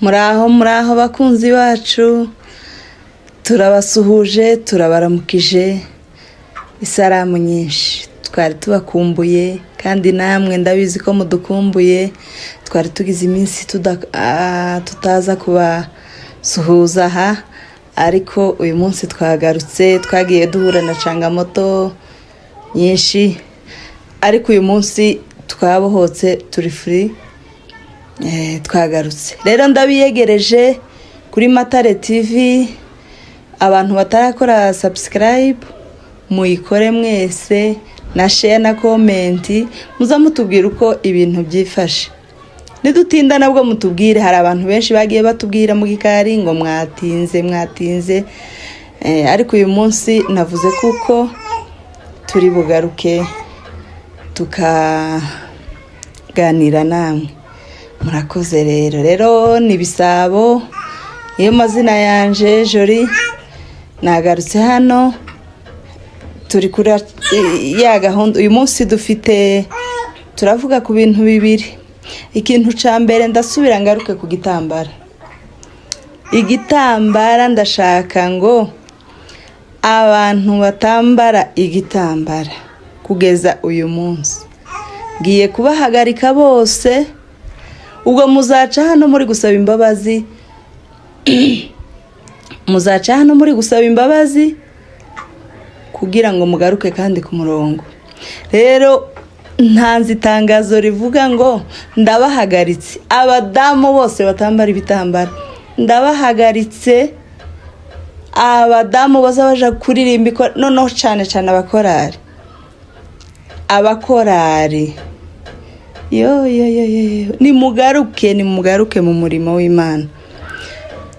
Muraho bakunzi bacu, turabasuhuje, turabaramukije, isalamu nyinshi. Twari tubakumbuye kandi namwe ndabizi ko mudukumbuye. Twari tugize iminsi tutaza kubasuhuza aha, ariko uyu munsi twagarutse. Twagiye duhura na changamoto nyinshi, ariko uyu munsi twabohotse, turi free. Twagarutse rero, ndabiyegereje kuri Matare TV. Abantu batarakora subscribe muyikore mwese, na share na comment, muza mutubwira uko ibintu byifashe. Nidutinda nabwo mutubwire. Hari abantu benshi bagiye batubwira mu gikari ngo mwatinze, ariko uyu munsi navuze kuko turi bugaruke tukaganira namwe. Murakoze rero ni Bisabo, iyo mazina yanje Jori. Nagarutse hano, turi kuri ya gahunda. Uyu munsi turavuga ku bintu bibiri. Ikintu ca mbere, ndasubira ngaruke ku gitambara. Igitambara, ndashaka ngo abantu batambara igitambara kugeza uyu munsi ngiye kubahagarika bose. Ubwo muzaca hano muri gusaba imbabazi kugira ngo mugaruke kandi ku murongo. Rero ntanze itangazo rivuga ngo ndabahagaritse. Abadamu bose batambara ibitambara ndabahagaritse. Abadamu bose baje kuririmba, noneho cyane abakorari nimugaruke mu murimo w'Imana,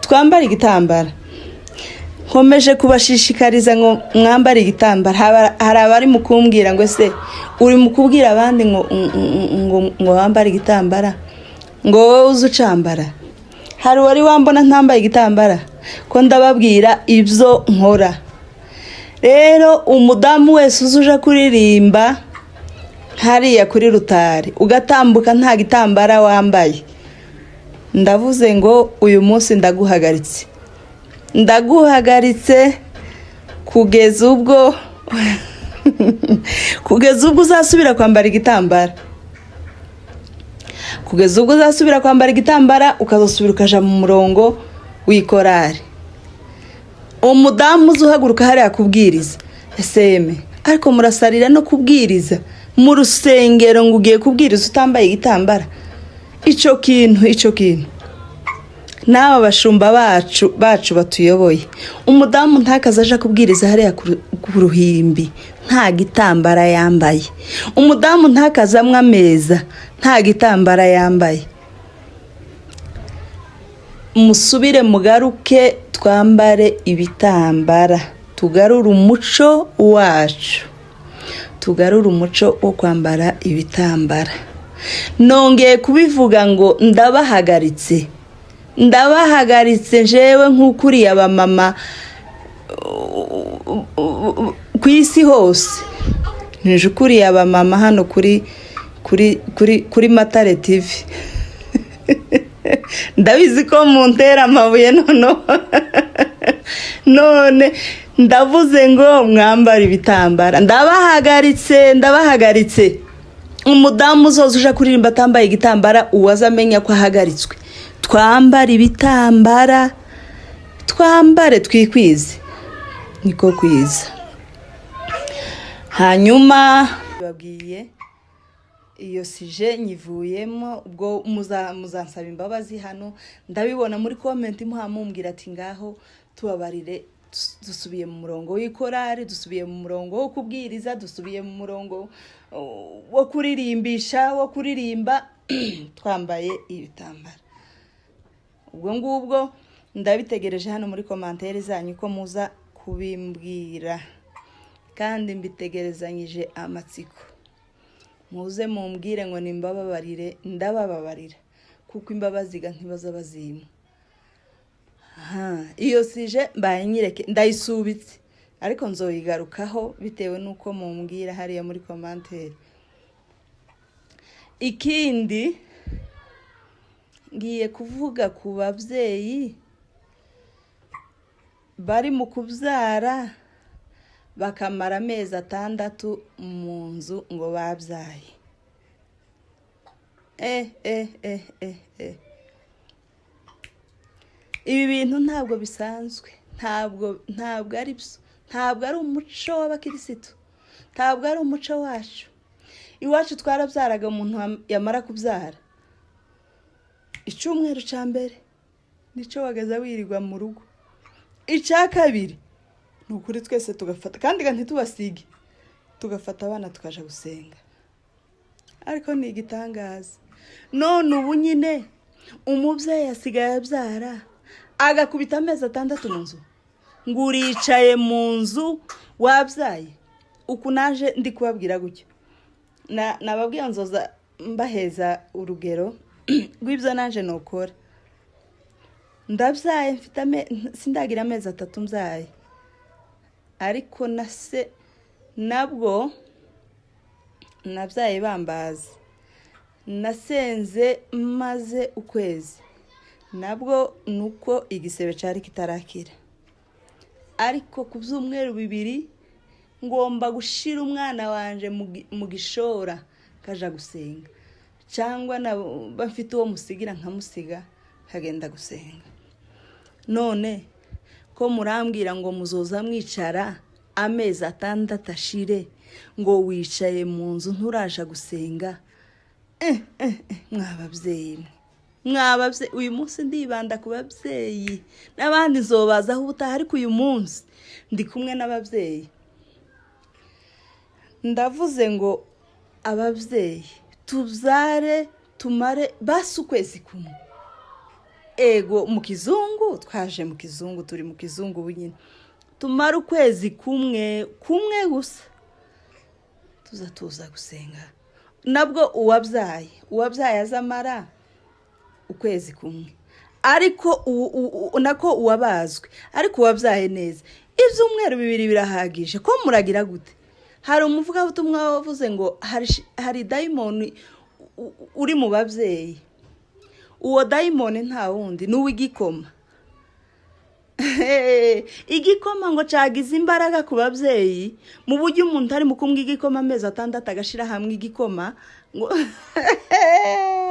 twambare igitambara. Nkomeje kubashishikariza ngo mwambare igitambara. Hari abari mukumbwira ngo ese uri mukubwira abandi ngo bambare igitambara, ngo wowe uzi ucambara. Hari wari wambona ntambaye igitambara ko ndababwira ibyo nkora. Rero umudamu wese uzuje kuririmba hariya kuri rutari ugatambuka nta gitambara wambaye, ndavuze ngo uyu munsi ndaguhagaritse kugeza ubwo uzasubira kwambara igitambara. Kugeza ubwo uzasubira kwambara igitambara, ukazosubira ukaja mu murongo w'ikorari. Umudamu uzuhaguruka hariya kubwiriza, eseme ariko murasarira no kubwiriza mu rusengero ngo ugiye kubwiriza utambaye igitambara. Ico kintu n'aba bashumba bacu batuyoboye. Umudamu ntakazaja kubwiriza hariya ku ruhimbi nta gitambara yambaye. Umudamu ntakazamwa ameza nta gitambara yambaye. Musubire mugaruke, twambare ibitambara, tugarure umuco wacu, tugarure umuco wo kwambara ibitambara. Nongeye kubivuga ngo ndabahagaritse jewe nk'ukuriye abamama ku isi hose. Nije ukuriye abamama hano kuri Matare TV. Ndabizi ko muntera amabuye none ndavuze ngo mwambara ibitambara. Ndabahagaritse. Umudamu uzoza uje kuririmba atambaye igitambara, uwazamenya ko ahagaritswe. Twambare ibitambara, twambare twikwize, niko kwiza. Hanyuma babwiye iyo sije nyivuyemo. Ubwo muzansaba imbabazi hano, ndabibona muri comment muhamumbwira ati ngaho tubabarire, dusubiye mu murongo w'ikorari, dusubiye mu murongo wo kubwiriza, dusubiye mu murongo wo kuririmba twambaye ibitambara. Ubwo ngubwo ndabitegereje hano muri commentaire zanyu ko muza kubimbwira, kandi mbitegerezanyije amatsiko. Muze mumbwire ngo nimbababarire, ndabababarira kuko imbabazi ntibaza bazima. Iyo sije mbaye nyireke ndayisubitse, ariko nzoyigarukaho bitewe nuko mumbwira hariya muri commentaire. Ikindi ngiye kuvuga ku babyeyi bari mu kubyara bakamara amezi 6 mu nzu ngo babyaye. Ibi bintu ntabwo bisanzwe, ntabwo ari byo, ntabwo ari umuco w'abakirisitu, ntabwo ari umuco wacu. Iwacu twarabyaraga umuntu yamara kubyara icyumweru cya mbere nico wagaza wirirwa mu rugo, icya kabiri nukuri twese tugafata kandi ntitubasige, tugafata abana tukaja gusenga. Ariko ni igitangaza, none ubu nyine umubyeyi asigaye abyara agakubita amezi 6 mu nzu, ngo uricaye mu nzu wabyaye. Uku naje ndi kubabwira gutyo, nababwiye nzoza mbaheza urugero rw'ibyo naje nokora. Ndabyaye mfite sindagira amezi 3 mbyaye, ariko nase nabwo nabyaye bambaza, nasenze maze ukwezi, nabwo nuko igisebe cyari kitarakira. Ariko ku byumweru 2 ngomba gushira umwana wanje mu gishora kaja gusenga, cyangwa bafite uwo musigira nkamusiga kagenda gusenga. None ko murambwira ngo muzoza mwicara amezi 6 ashire ngo wicaye mu nzu nturaja gusenga. Mwababyeyi uyu munsi ndibanda ku babyeyi, n'abandi nzobazaho ubutaha, ariko uyu munsi ndi kumwe n'ababyeyi. Ndavuze ngo ababyeyi tubyare tumare basi ukwezi kumwe. Ego mu kizungu, twaje mu kizungu, turi mu kizungu bunyine, tumara ukwezi kumwe gusa tuza gusenga. Nabwo uwabyaye azamara ukwezi kumwe, ariko nako uwabazwe, ariko uwabyaye neza ibyumweru 2 birahagije. Ko muragira gute? Hari umuvugabutumwa wavuze ngo hari dayimoni uri mu babyeyi. Uwo dayimoni nta wundi n'uw'igikoma. Igikoma ngo cagize imbaraga ku babyeyi, mu buryo umuntu ari mukumbwa igikoma amezi 6 agashira hamwe igikoma ngo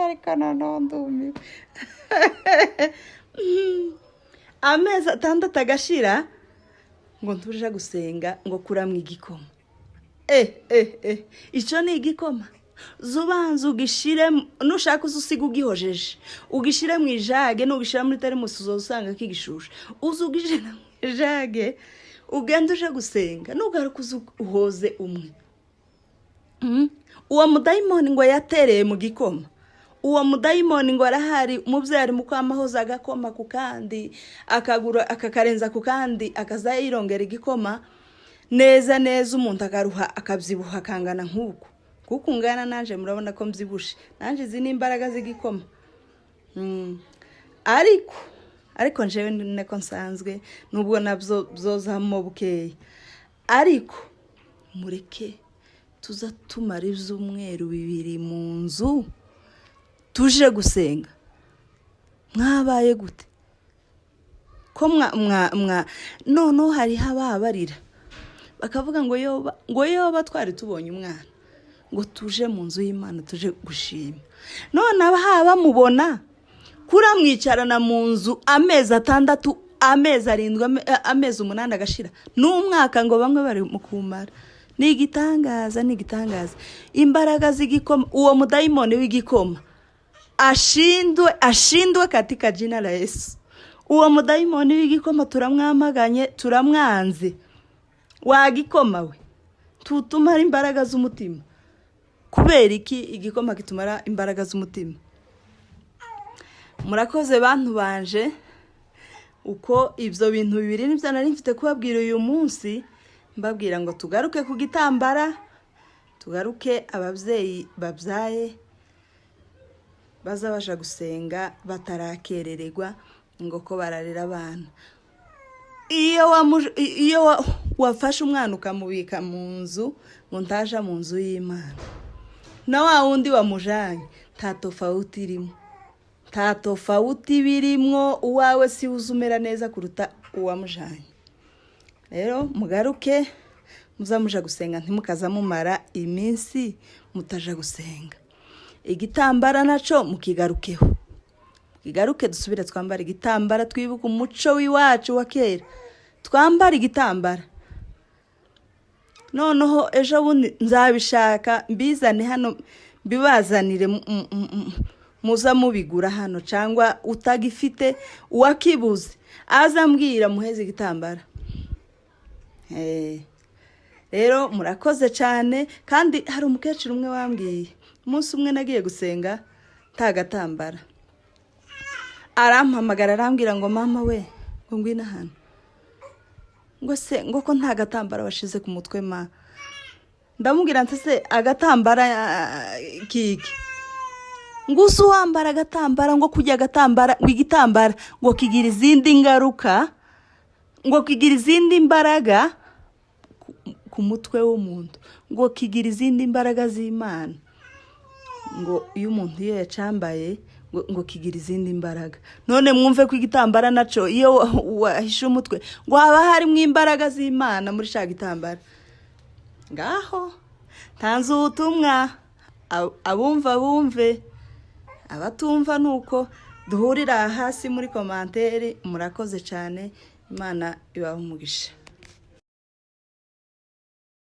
ariko nondumiwe amezi 6 agashira ngo ntuje gusenga ngo kuramwe igikoma. Ico ni igikoma. Zubanza ugishire, nushaka usiga ugihojeje, ugishire mu ijage, n'ugishira muri teremusi uzosanga kigishusha. Uzugishire mu ijage ugenda uje gusenga, nugaruka uhoze umwe. Uwo mudayimoni ngo yatereye mu gikoma, uwo mudayimoni ngo arahari. Umubyeyi ari mu kwamahoza agakoma ku kandi, akagura akakarenza ku kandi, akazayirongera igikoma neza umuntu akaruha, akabyibuha akangana nk'uko kuko ungana nanje. Murabona ko mbyibushe nanje, izi ni imbaraga z'igikoma. Ariko njewe niko nsanzwe, nubwo nabyo byozamo bukeya. Ariko mureke tuza tumara ibyumweru 2 mu nzu tuje gusenga. Mwabaye gute? Ko noneho hari hababarira bakavuga ngo yoba twari tubonye umwana ngo tuje mu nzu y'Imana tuje gushima. None abahaba mubona kuramwicarana mu nzu amezi 6, amezi 7, amezi 8 agashira n'umwaka ngo bamwe bari mu kumara. Ni igitangaza. Imbaraga z'igikoma, uwo mudayimoni w'igikoma ashindwe katika jina la Yesu. Uwo mudayimoni w'igikoma turamwamaganye, turamwanze. Wagikoma we tutumara imbaraga z'umutima. Kubera iki igikoma kitumara imbaraga z'umutima? Murakoze bantu banje, uko ibyo bintu 2 nibyo nari mfite kubabwira uyu munsi. Mbabwira ngo tugaruke ku gitambara, tugaruke ababyeyi babyaye baza baja gusenga batarakerererwa ngo ko bararira abana. Iyo wafashe umwana ukamubika mu nzu ngo ntaja mu nzu y'Imana, na wa wundi wamujanye nta tofauti irimo. nta tofauti birimwo, uwawe si uzumera neza kuruta uwamujanye. Rero mugaruke muzamuja gusenga, ntimukaza mumara iminsi mutaja gusenga. Igitambara naco mukigarukeho, mukigaruke dusubire twambara igitambara, twibuka umuco w'iwacu wa kera, twambara igitambara. Noneho ejo bundi nzabishaka mbizane hano, bibazanire muza mubigura hano, cyangwa utagifite uwakibuze azambwira muheze igitambara. Rero murakoze cyane. Kandi hari umukecuru umwe wambwiye, umunsi umwe nagiye gusenga tagatambara, arampamagara arambwira ngo mama we, ngo ngwina hano, ngo se ngo ko nta gatambara washize ku mutwe ma. Ndamubwira nti se agatambara kiki? Ngusu wambara agatambara, ngo kujya agatambara, ngo igitambara ngo kigira izindi ngaruka, ngo kigira izindi mbaraga ku mutwe w'umuntu, ngo kigira izindi mbaraga z'Imana, ngo iyo umuntu yacambaye ngo kigira izindi mbaraga. None mwumve ko igitambara naco iyo wahishe umutwe ngo haba harimo imbaraga z'Imana muri sha gitambara. Ngaho tanze ubutumwa, abumva bumve, abatumva nuko duhurira hasi muri commentaire. Murakoze cyane, Imana ibahe umugisha.